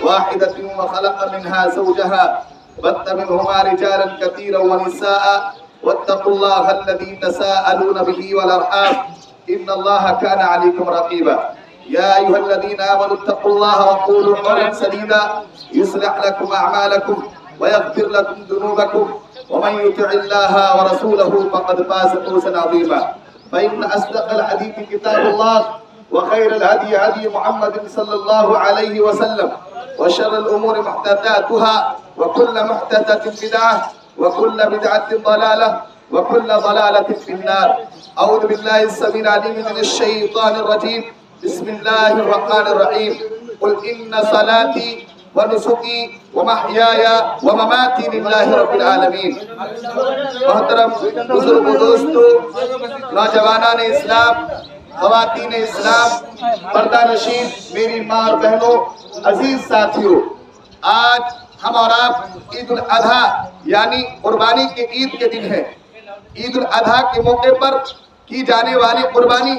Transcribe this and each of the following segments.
واحدة وخلق منها زوجها وبث منهما رجالا كثيرا ونساء واتقوا الله الذي تساءلون به والأرحام إن الله كان عليكم رقيبا يا أيها الذين آمنوا اتقوا الله وقولوا قولا سديدا يصلح لكم أعمالكم ويغفر لكم ذنوبكم ومن يطع الله ورسوله فقد فاز فوزا عظيما فإن أصدق الحديث كتاب الله وخير الهدي هدي محمد صلى الله عليه وسلم وشر الأمور محدثاتها وكل محدثة بدعة وكل بدعة ضلالة وكل ضلالة في النار. أعوذ بالله السميع العليم من الشيطان الرجيم. بسم الله الرحمن الرحيم. قل إن صلاتي ونسكي ومحياي ومماتي لله رب العالمین. محترم بزرگ و دوستو، نوجوانان اسلام، خواتین اسلام، پردہ نشین، میری ماں اور بہنوں، عزیز ساتھیوں، آج ہم اور آپ عید الاضحیٰ یعنی قربانی کے عید کے دن ہے. عید الاضحیٰ کے موقع پر کی جانے والی قربانی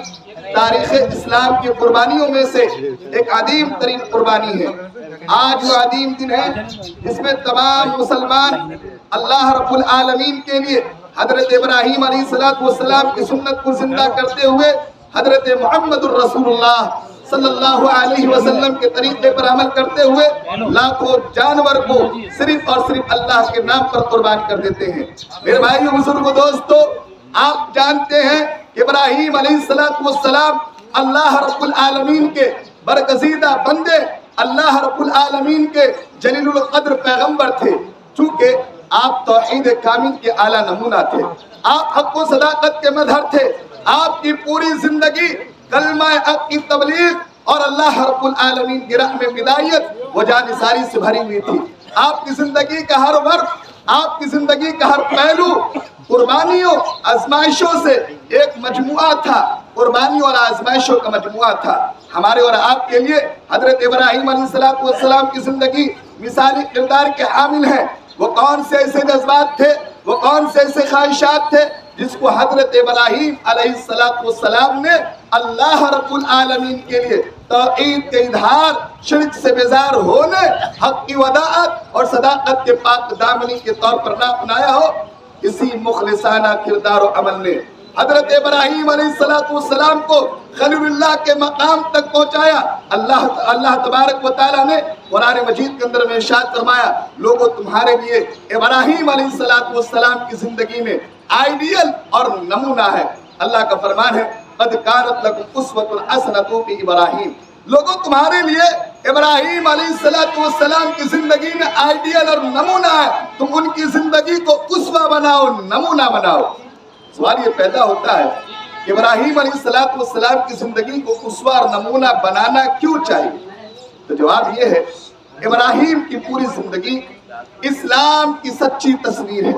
تاریخ اسلام کی قربانیوں میں سے ایک عظیم ترین قربانی ہے. آج وہ عظیم دن ہے جس میں تمام مسلمان اللہ رب العالمین کے لیے حضرت ابراہیم علیہ السلام کی سنت کو زندہ کرتے ہوئے حضرت محمد الرسول اللہ صلی اللہ علیہ وسلم کے طریقے پر عمل کرتے ہوئے لاکھوں جانور کو صرف اور صرف اللہ کے نام پر قربان کر دیتے ہیں. میرے بھائیو، بزرگو، دوستو، آپ جانتے ہیں کہ ابراہیم علیہ السلام اللہ رب العالمین کے برگزیدہ بندے، اللہ رب العالمین کے جلیل القدر پیغمبر تھے. چونکہ آپ توحید کامل کے اعلیٰ نمونہ تھے، آپ حق و صداقت کے مظہر تھے. آپ کی پوری زندگی کلمہ حق کی تبلیغ اور اللہ رب العالمین کی راہ میں بدایت و جانثاری سے بھری ہوئی تھی. آپ کی زندگی کا ہر ورق، آپ کی زندگی کا ہر پہلو قربانیوں، آزمائشوں سے ایک مجموعہ تھا، قربانیوں اور آزمائشوں کا مجموعہ تھا. ہمارے اور آپ کے لیے حضرت ابراہیم علیہ السلام کی زندگی مثالی کردار کے حامل ہے. وہ کون سے ایسے جذبات تھے، وہ کون سے ایسے خواہشات تھے جس کو حضرت ابراہیم علیہ السلام نے اللہ رب العالمین کے لیے توحید کے اظہار، شرک سے بیزار ہونے، حق کی وداعت اور صداقت کے پاک دامنی کے طور پر نہ اپنایا ہو. اسی مخلصانہ کردار و عمل نے حضرت ابراہیم علیہ السلام کو خلیل اللہ کے مقام تک پہنچایا. اللہ تبارک و تعالیٰ نے قرآن مجید کے اندر میں ارشاد فرمایا، لوگوں تمہارے لیے ابراہیم علیہ السلام کی زندگی میں آئیڈیل اور نمونہ ہے. اللہ کا فرمان ہے، قد کانت لکم اسوۃ حسنۃ فی ابراہیم. لوگوں تمہارے لیے ابراہیم علیہ السلام کی زندگی میں آئیڈیل اور نمونہ ہے. تم ان کی زندگی کو اسوہ بناؤ، نمونہ بناؤ. سوال یہ پیدا ہوتا ہے کہ ابراہیم علیہ السلام کی زندگی کو اسوہ اور نمونہ بنانا کیوں چاہیے؟ تو جواب یہ ہے، ابراہیم کی پوری زندگی اسلام کی سچی تصویر ہے.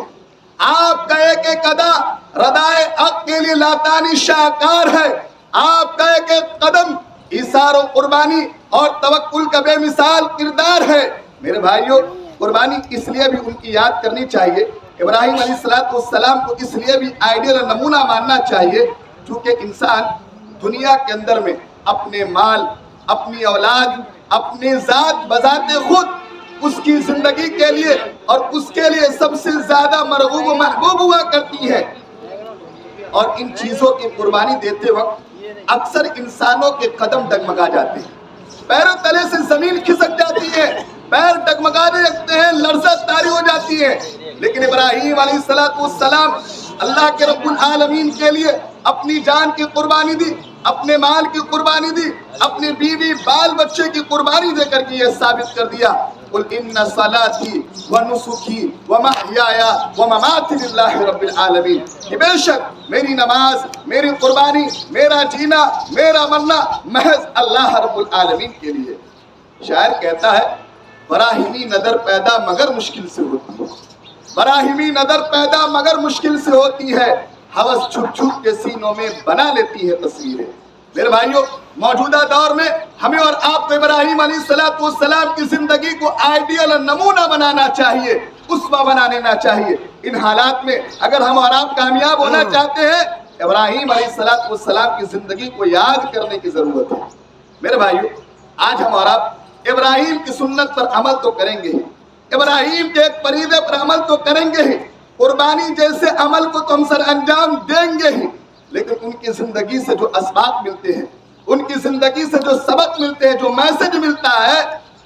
آپ کا ایک ایک ادا ردائے حق کے لیے لاتانی شاہکار ہے. آپ کا ایک ایک قدم ایثار و قربانی اور توکل کا بے مثال کردار ہے. میرے بھائیوں، قربانی اس لیے بھی ان کی یاد کرنی چاہیے، ابراہیم علیہ السلام کو اس لیے بھی آئیڈیل اور نمونہ ماننا چاہیے چونکہ انسان دنیا کے اندر میں اپنے مال، اپنی اولاد، اپنی ذات بذات خود اس کی زندگی کے لیے اور اس کے لیے سب سے زیادہ مرغوب و محبوب ہوا کرتی ہے. اور ان چیزوں کی قربانی دیتے وقت اکثر انسانوں کے قدم ڈگمگا جاتے ہیں، پیروں تلے سے زمین کھسک جاتی ہے، پیر ڈگمگانے لگتے ہیں، لرزت طاری ہو جاتی ہے. لیکن ابراہیم علیہ السلام اللہ کے رب العالمین کے لیے اپنی جان کی قربانی دی، اپنے مال کی قربانی دی، اپنی بیوی بال بچے کی قربانی دے کر کے یہ ثابت کر دیا، قل ان صلاتی ونسکی ومحیایا ومماتی للہ رب العالمین، کہ بے شک میری نماز، میری قربانی، میرا جینا، میرا مرنا محض اللہ رب العالمین کے لیے. شاعر کہتا ہے، براہیمی نظر پیدا مگر مشکل سے ہوتی ہے، براہیمی نظر پیدا مگر مشکل سے ہوتی ہے، ہوس چھپ چھپ کے سینوں میں بنا لیتی ہے تصویریں. میرے بھائیوں، موجودہ دور میں ہمیں اور آپ کو ابراہیم علیہ السلام کی زندگی کو آئیڈیل اور نمونہ بنانا چاہیے، اسوہ بنا لینا چاہیے. ان حالات میں اگر ہم اور آپ کامیاب ہونا چاہتے ہیں، ابراہیم علیہ السلام کی زندگی کو یاد کرنے کی ضرورت ہے. میرے بھائیوں، آج ہم اور آپ ابراہیم کی سنت پر عمل تو کریں گے ہی، ابراہیم کے ایک فریضے پر عمل تو کریں گے ہی، قربانی جیسے عمل کو تو ہم سر انجام دیں گے ہی، لیکن ان کی زندگی سے جو اسباق ملتے ہیں، ان کی زندگی سے جو سبق ملتے ہیں، جو میسج ملتا ہے،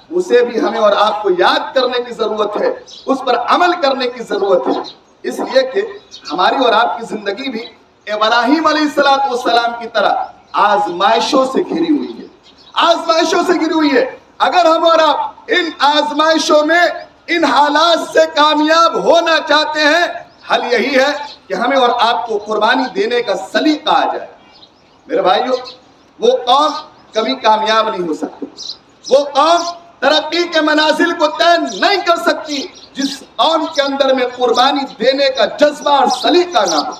اسے بھی ہمیں اور آپ کو یاد کرنے کی ضرورت ہے، اس پر عمل کرنے کی ضرورت ہے، اس لیے کہ ہماری اور آپ کی زندگی بھی ابراہیم علیہ السلام کی طرح آزمائشوں سے گھری ہوئی ہے، آزمائشوں سے گھری ہوئی ہے۔ اگر ہم اور آپ ان آزمائشوں میں ان حالات سے کامیاب ہونا چاہتے ہیں، حل یہی ہے کہ ہمیں اور آپ کو قربانی دینے کا سلیقہ آ جائے۔ میرے بھائیو، وہ قوم کبھی کامیاب نہیں ہو سکتی، وہ قوم ترقی کے منازل کو طے نہیں کر سکتی جس قوم کے اندر میں قربانی دینے کا جذبہ اور سلیقہ نہ ہو۔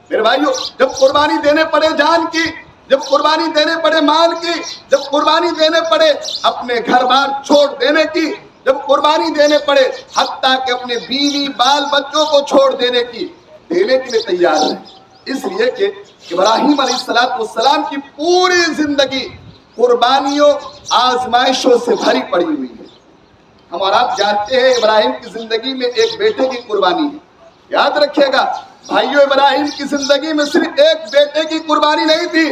میرے بھائیو، جب قربانی دینے پڑے جان کی، جب قربانی دینے پڑے مال کی، جب قربانی دینے پڑے اپنے گھر بار چھوڑ دینے کی، جب قربانی دینے پڑے حتیٰ کہ اپنے بیوی بال بچوں کو چھوڑ دینے کے لیے تیار ہے، اس لیے کہ ابراہیم علیہ السلام کی پوری زندگی قربانیوں آزمائشوں سے بھری پڑی ہوئی ہے۔ ہم اور آپ جانتے ہیں ابراہیم کی زندگی میں ایک بیٹے کی قربانی ہے۔ یاد رکھیے گا بھائیو، ابراہیم کی زندگی میں صرف ایک بیٹے کی قربانی نہیں تھی،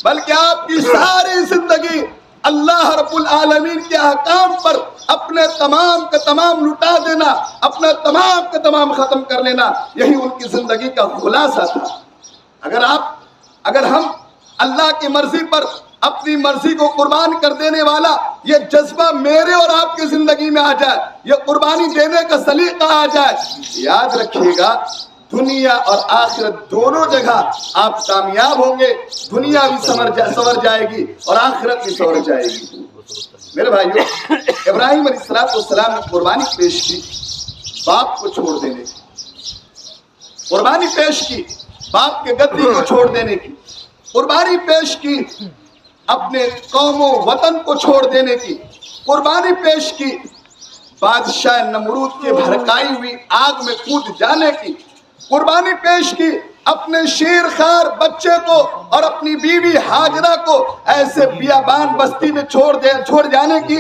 بلکہ آپ کی ساری زندگی اللہ رب العالمین کے احکام پر اپنے تمام کا تمام لٹا دینا، اپنا تمام کا تمام ختم کر لینا، یہی ان کی زندگی کا خلاصہ تھا۔ اگر ہم اللہ کی مرضی پر اپنی مرضی کو قربان کر دینے والا یہ جذبہ میرے اور آپ کی زندگی میں آ جائے، یہ قربانی دینے کا سلیقہ آ جائے، یاد رکھیے گا دنیا اور آخرت دونوں جگہ آپ کامیاب ہوں گے، دنیا بھی سنور جائے گی اور آخرت بھی سنور جائے گی۔ میرے بھائیو، ابراہیم علیہ السلام نے قربانی پیش کی باپ کو چھوڑ دینے کی، قربانی پیش کی باپ کے گدی کو چھوڑ دینے کی، قربانی پیش کی اپنے قوم و وطن کو چھوڑ دینے کی، قربانی پیش کی بادشاہ نمرود کے بھڑکائی ہوئی آگ میں کود جانے کی، قربانی پیش کی اپنے شیر خار بچے کو اور اپنی بیوی ہاجرہ کو ایسے بیابان بستی میں چھوڑ جانے کی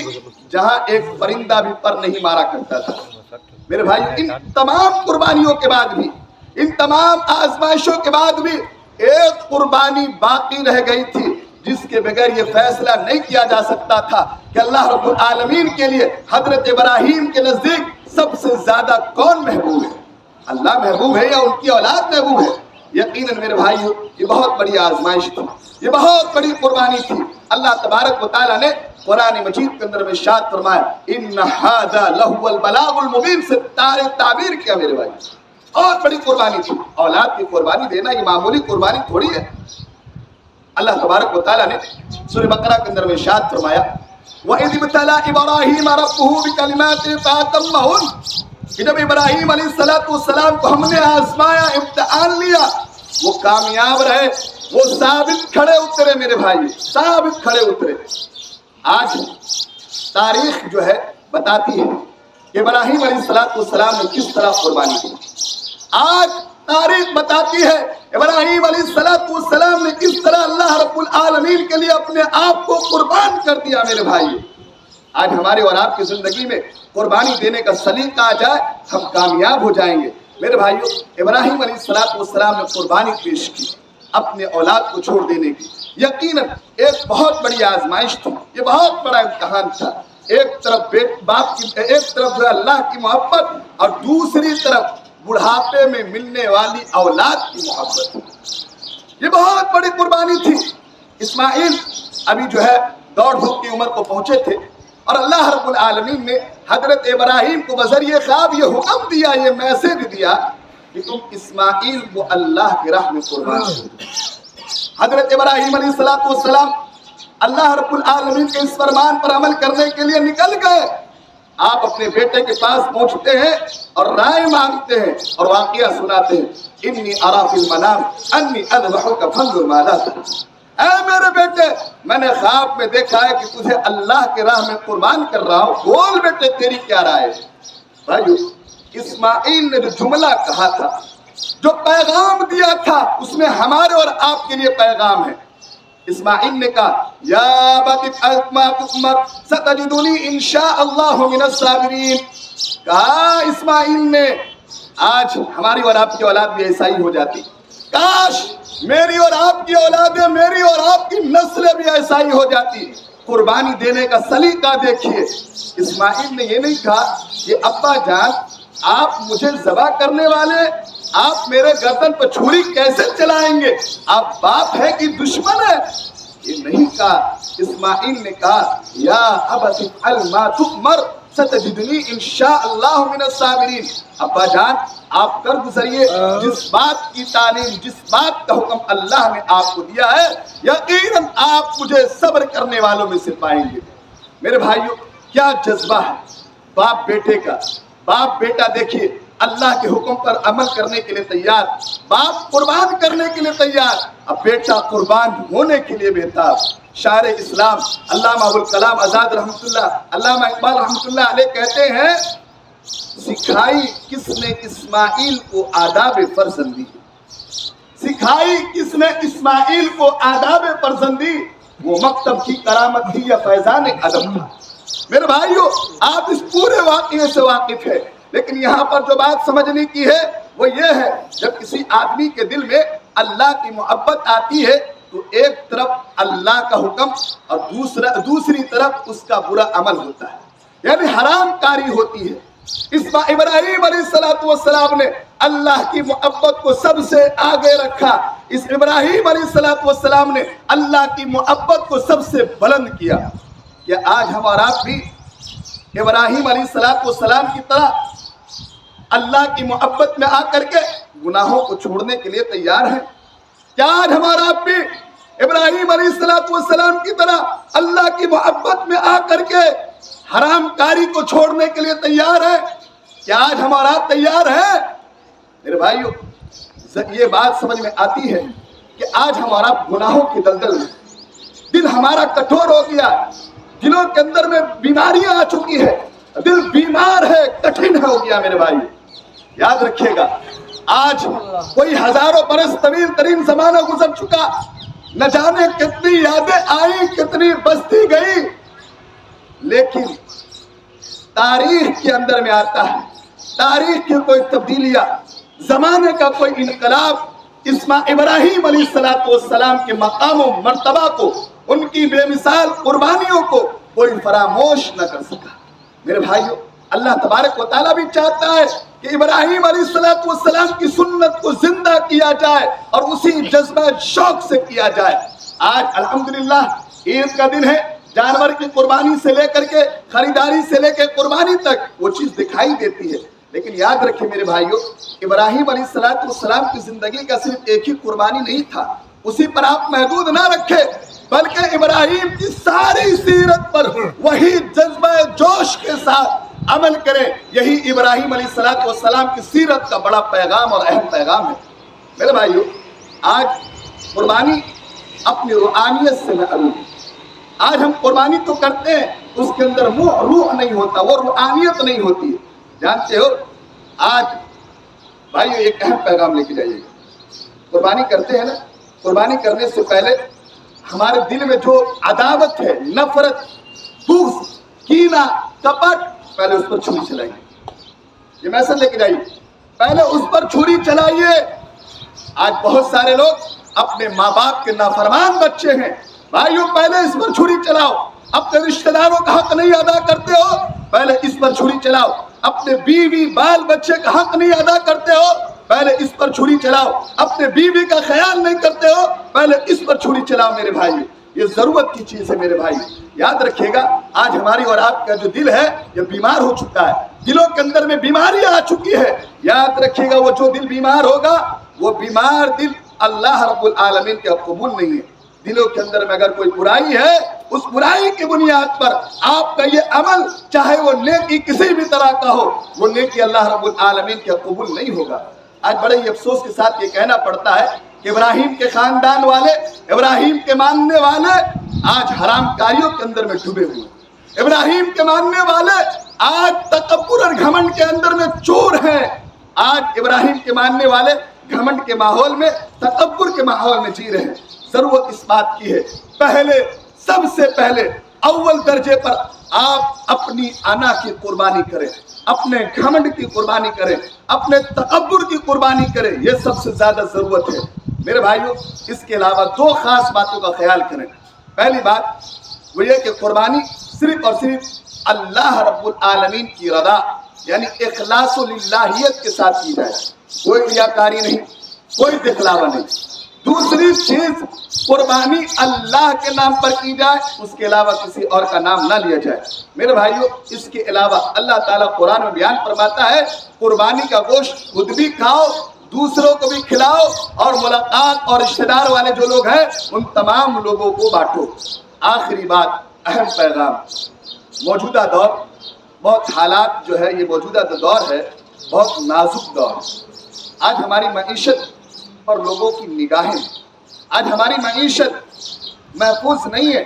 جہاں ایک پرندہ بھی پر نہیں مارا کرتا تھا۔ میرے بھائی، ان تمام قربانیوں کے بعد بھی، ان تمام آزمائشوں کے بعد بھی ایک قربانی باقی رہ گئی تھی جس کے بغیر یہ فیصلہ نہیں کیا جا سکتا تھا کہ اللہ رب العالمین کے لیے حضرت ابراہیم کے نزدیک سب سے زیادہ کون محبوب ہے، اللہ محبوب ہے یا ان کی اولاد محبوب ہے؟ یقیناً میرے بھائیو، یہ بہت بڑی آزمائش تھی، یہ بہت بڑی قربانی تھی۔ اللہ تبارک و تعالیٰ نے قرآن مجید کے اندر میں ارشاد فرمایا ان ھذا لہو البلاغ المبین سے تعبیر کیا میرے بھائی، بہت بڑی قربانی تھی۔ اولاد کی قربانی دینا یہ معمولی قربانی تھوڑی ہے۔ اللہ تبارک و تعالیٰ نے سورہ بقرہ کے اندر میں ارشاد فرمایا وَإِذِ ابْتَلَىٰ إِبْرَاهِيمَ رَبُّهُ بِكَلِمَاتٍ فَأَتَمَّهُنَّ، کہ جب ابراہیم علیہ السلام کو ہم نے آزمایا، امتحان لیا، وہ کامیاب رہے، وہ ثابت کھڑے اترے میرے بھائی، ثابت کھڑے اترے۔ آج تاریخ جو ہے بتاتی ہے کہ ابراہیم علیہ السلام نے کس طرح قربانی دی۔ آج تاریخ بتاتی ہے ابراہیم علیہ السلام نے کس طرح اللہ رب العالمین کے لیے اپنے آپ کو قربان کر دیا میرے بھائی۔ آج ہمارے اور آپ کی زندگی میں قربانی دینے کا سلیقہ آ جائے، ہم کامیاب ہو جائیں گے۔ میرے بھائیو، ابراہیم علیہ السلام نے قربانی پیش کی اپنے اولاد کو چھوڑ دینے کی۔ یقیناً ایک بہت بڑی آزمائش تھی، یہ بہت بڑا امتحان تھا۔ ایک طرف باپ کی، ایک طرف جو ہے اللہ کی محبت اور دوسری طرف بڑھاپے میں ملنے والی اولاد کی محبت، یہ بہت بڑی قربانی تھی۔ اسماعیل ابھی جو ہے دوڑ دھوپ کی عمر کو پہنچے تھے اور اللہ رب العالمین نے حضرت ابراہیم کو بذریعہ خواب یہ حکم دیا، یہ میسج دیا کہ تم اسماعیل کو اللہ کی راہ میں قربان کرو۔ حضرت ابراہیم علیہ السلام اللہ رب العالمین کے اس فرمان پر عمل کرنے کے لیے نکل گئے۔ آپ اپنے بیٹے کے پاس پہنچتے ہیں اور رائے مانگتے ہیں اور واقعہ سناتے ہیں انی اری فی المنام انی اذبحک فانظر ماذا ترى، اے میرے بیٹے، میں نے خواب میں دیکھا ہے کہ تجھے اللہ کے راہ میں قربان کر رہا ہوں، بول بیٹے تیری کیا رائے ہے؟ بھائیو، اسماعیل نے جو جملہ کہا تھا، جو پیغام دیا تھا، اس میں ہمارے اور آپ کے لیے پیغام ہے۔ اسماعیل نے کہا یا ابت افعل ما تؤمر ستجدنی انشاء اللہ من الصابرین. کہا اسماعیل نے آج ہماری اور آپ کی اولاد بھی ایسا ہی ہو جاتی. کاش میری اور آپ کی اولادیں، میری اور آپ کی نسلیں بھی ایسا ہی ہو جاتی. قربانی دینے کا سلیقہ دیکھیے. اسماعیل نے یہ نہیں کہا کہ ابا جان آپ مجھے ذبح کرنے والے، آپ میرے گردن پر چھری کیسے چلائیں گے؟ آپ باپ ہے کہ دشمن ہے؟ یہ نہیں کہا. اسماعیل نے کہا یا ابت افعل ما تؤمر ستجدنی انشاء اللہ من الصابرین. ابا جان آپ کر گزریے، جس بات کی تعلیم، جس بات کا حکم اللہ نے آپ کو دیا ہے یقیناً آپ مجھے صبر کرنے والوں میں سے پائیں گے. میرے بھائیوں کیا جذبہ ہے باپ بیٹے کا. باپ بیٹا دیکھیے اللہ کے حکم پر عمل کرنے کے لیے تیار، باپ قربان کرنے کے لیے تیار، اب بیٹا قربان ہونے کے لیے بےتاب. شاعر اسلام علامہ ابوالکلام آزاد رحمۃ اللہ، علامہ اقبال رحمۃ اللہ علیہ کہتے ہیں سکھائی کس نے اسماعیل کو آداب فرزندی. سکھائی کس نے اسماعیل کو آداب فرزندی، وہ مکتب کی کرامت تھی یا فیضان ادب تھا. میرے بھائیو آپ اس پورے واقعے سے واقف ہے، لیکن یہاں پر جو بات سمجھنے کی ہے وہ یہ ہے جب کسی آدمی کے دل میں اللہ کی محبت آتی ہے تو ایک طرف اللہ کا حکم اور دوسری طرف اس کا برا عمل ہوتا ہے، یعنی حرام کاری ہوتی ہے. ابراہیم علیہ السلام نے اللہ کی محبت کو سب سے آگے رکھا. اس ابراہیم علیہ السلام نے اللہ کی محبت کو سب سے بلند کیا. کہ آج ہم اور آپ بھی ابراہیم علیہ السلام کی طرح اللہ کی محبت میں آ کر کے گناہوں کو چھوڑنے کے لیے تیار ہیں؟ کیا آج ہمارا آپ بھی ابراہیم علیہ السلام کی طرح اللہ کی محبت میں آ کر کے حرام کاری کو چھوڑنے کے لیے تیار ہے؟ کیا آج ہمارا آپ تیار ہے؟ میرے بھائیو یہ بات سمجھ میں آتی ہے کہ آج ہمارا گناہوں کی دلدل میں دل ہمارا کٹھور ہو گیا، دلوں کے اندر میں بیماریاں آ چکی ہے، دل بیمار ہے، کٹھن ہو گیا. میرے بھائی یاد رکھیے گا آج کوئی ہزاروں برس طویل ترین زمانہ گزر چکا، نہ جانے کتنی یادیں آئی، کتنی بستی گئی، لیکن تاریخ کے اندر میں آتا ہے تاریخ کی کوئی تبدیلیاں، زمانے کا کوئی انقلاب ابراہیم علیہ السلام کے مقام و مرتبہ کو، ان کی بے مثال قربانیوں کو کوئی فراموش نہ کر سکا. میرے بھائیو اللہ تبارک و تعالیٰ بھی چاہتا ہے کہ ابراہیم علیہ السلام کی سنت کو زندہ کیا جائے اور اسی جذبہ شوق سے کیا جائے. آج الحمدللہ عید کا دن ہے، جانور کی قربانی سے لے کر کے خریداری سے لے کے قربانی تک وہ چیز دکھائی دیتی ہے، لیکن یاد رکھیں میرے بھائیو ابراہیم علیہ السلام کی زندگی کا صرف ایک ہی قربانی نہیں تھا، اسی پر آپ محدود نہ رکھے بلکہ ابراہیم کی ساری سیرت پر وہی جذبہ جوش کے ساتھ عمل کریں. یہی ابراہیم علیہ السلام کی سیرت کا بڑا پیغام اور اہم پیغام ہے. میرے بھائیو آج قربانی اپنی روحانیت سے محروم ہے. آج ہم قربانی تو کرتے ہیں، اس کے اندر روح نہیں ہوتا، وہ روحانیت نہیں ہوتی. جانتے ہو آج بھائیو ایک اہم پیغام لے کے جائیے گا. قربانی کرتے ہیں نا، قربانی کرنے سے پہلے ہمارے دل میں جو عداوت ہے، نفرت، بغض، کینہ، کپٹ، پہلے اس پر چھری چلائیے. یہ میسج لے کے جائیے، پہلے اس پر چھری چلائیے. آج بہت سارے لوگ اپنے ماں باپ کے نافرمان بچے ہیں، بھائیوں پہلے اس پر چھری چلاؤ. اپنے رشتہ داروں کا حق نہیں ادا کرتے ہو، پہلے اس پر چھری چلاؤ. اپنے بیوی بال بچے کا حق نہیں ادا کرتے ہو، پہلے اس پر چھری چلاؤ. اپنے بیوی کا خیال نہیں کرتے ہو، پہلے اس پر چھری چلاؤ. میرے بھائی یہ ضرورت کی چیز ہے. میرے بھائی یاد رکھیے گا آج ہماری اور آپ کا جو دل ہے یہ بیمار ہو چکا ہے، دلوں کے اندر میں بیماری آ چکی ہے. یاد رکھیے گا وہ جو دل بیمار ہوگا وہ بیمار دل اللہ رب العالمین کے قبول نہیں ہے. دلوں کے اندر میں اگر کوئی برائی ہے، اس برائی کی بنیاد پر آپ کا یہ عمل چاہے وہ نیکی کسی بھی طرح کا ہو، وہ نیکی اللہ رب العالمین کے قبول نہیں ہوگا. آج بڑے ہی افسوس کے ساتھ یہ کہنا پڑتا ہے کہ ابراہیم کے خاندان والے، ابراہیم کے ماننے والے آج حرام کاریوں کے اندر میں ڈوبے ہوئے. ابراہیم کے ماننے والے آج تکبر اور گھمنڈ کے اندر میں چور ہیں. آج ابراہیم کے ماننے والے گھمنڈ کے ماحول میں، تکبر کے ماحول میں جی رہے ہیں. ضرورت اس بات کی ہے، پہلے سب سے پہلے اول درجے پر آپ اپنی انا کی قربانی کریں، اپنے گھمنڈ کی قربانی کریں، اپنے تکبر کی قربانی کریں، یہ سب سے زیادہ ضرورت ہے میرے بھائیوں۔ اس کے علاوہ دو خاص باتوں کا خیال کریں۔ پہلی بات وہ یہ کہ قربانی صرف اور صرف اللہ رب العالمین کی رضا یعنی اخلاص و للہیت کے ساتھ کی جائے، کوئی ریاکاری نہیں، کوئی دکھلاوا نہیں۔ دوسری چیز قربانی اللہ کے نام پر کی جائے، اس کے علاوہ کسی اور کا نام نہ لیا جائے میرے بھائیوں۔ اس کے علاوہ اللہ تعالیٰ قرآن میں بیان فرماتا ہے قربانی کا گوشت خود بھی کھاؤ، دوسروں کو بھی کھلاؤ، اور ملاقات اور رشتہ دار والے جو لوگ ہیں ان تمام لوگوں کو بانٹو۔ آخری بات، اہم پیغام، موجودہ دور بہت حالات جو ہے، یہ موجودہ دور ہے بہت نازک دور ہے۔ آج ہماری معیشت پر لوگوں کی نگاہیں، آج ہماری معیشت محفوظ نہیں ہے،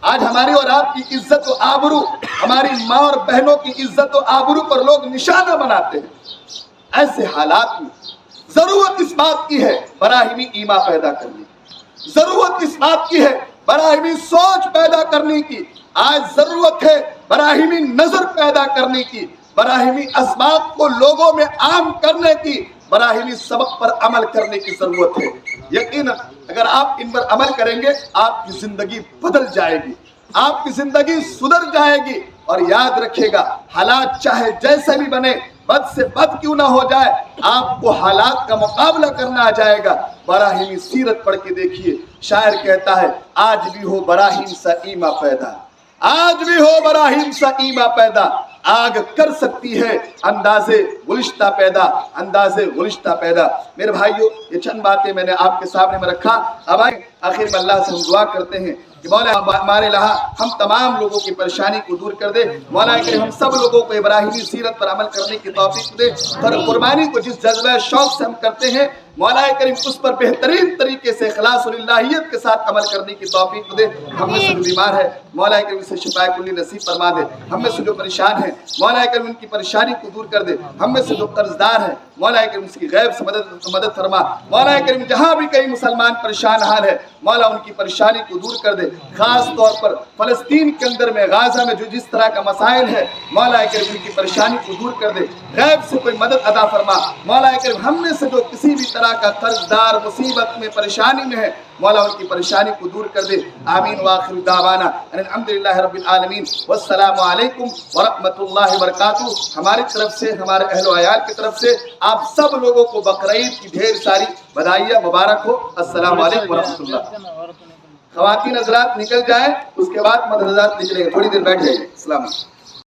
آج ہماری اور آپ کی عزت و آبرو، ہماری ماں اور بہنوں کی عزت و آبرو پر لوگ نشانہ بناتے ہیں۔ ایسے حالات میں ضرورت اس بات کی ہے براہمی ایمان پیدا کرنے کی، ضرورت اس بات کی ہے براہمی سوچ پیدا کرنے کی، آج ضرورت ہے براہمی نظر پیدا کرنے کی، براہمی اسباب کو لوگوں میں عام کرنے کی، براہمی سبق پر عمل کرنے کی ضرورت ہے۔ یقیناً اگر آپ ان پر عمل کریں گے آپ کی زندگی بدل جائے گی، آپ کی زندگی سدھر جائے گی، اور یاد رکھیے گا حالات چاہے جیسے بھی بنے، بد سے بد کیوں نہ ہو جائے، آپ کو حالات کا مقابلہ کرنا آ جائے گا۔ براہیمی سیرت پڑھ کے دیکھیے، شاعر کہتا ہے آج بھی ہو براہیم سا ایما پیدا، آج بھی ہو براہیم سا ایما پیدا، آگ کر سکتی ہے اندازے گلشتہ پیدا، اندازے گلشتہ پیدا۔ میرے بھائیوں یہ چند باتیں میں نے آپ کے سامنے میں رکھا۔ اب آخر میں اللہ سے ہم دعا کرتے ہیں کہ مولا ہمارے لہا ہم تمام لوگوں کی پریشانی کو دور کر دے، مولا کریم ہم سب لوگوں کو ابراہیمی سیرت پر عمل کرنے کی توفیق دے، اور قربانی کو جس جذبہ شوق سے ہم کرتے ہیں مولا کریم اس پر بہترین طریقے سے اخلاص و للہیت کے ساتھ عمل کرنے کی توفیق دے۔ ہم میں سے جو بیمار ہے مولا کریم اسے شفائے کلی نصیب فرما دے، ہم میں سے جو پریشان ہیں مولا کریم ان کی پریشانی کو دور کر دے، ہم میں سے جو قرض دار ہیں مولا کریم اس کی غیب سے مدد فرما، مولا کریم جہاں بھی کئی مسلمان پریشان حال ہے مولا ان کی پریشانی کو دور کر دے۔ خاص طور پر فلسطین کے اندر میں غازہ میں جو جس طرح کا مسائل ہے مولا کریم ان کی پریشانی کو دور کر دے، غیب سے کوئی مدد عطا فرما، مولا کریم ہم میں سے جو کسی بھی طرح کا قرض دار مصیبت میں پریشانی میں ہے مولا ان کی پریشانی کو دور کر دے۔ آمین وآخر دعوانا ان الحمدللہ رب العالمین والسلام علیکم ورحمۃ اللہ وبرکاتہ۔ ہماری طرف سے، ہمارے اہل و عیال کی طرف سے آپ سب لوگوں کو بقرعید کی ڈھیر ساری بدھائیاں مبارک ہو۔ السلام علیکم ورحمۃ اللہ۔ خواتین حضرات نکل جائیں، اس کے بعد مرد حضرات نکلیں گے، تھوڑی دیر بیٹھ جائیے۔ السلام علیکم۔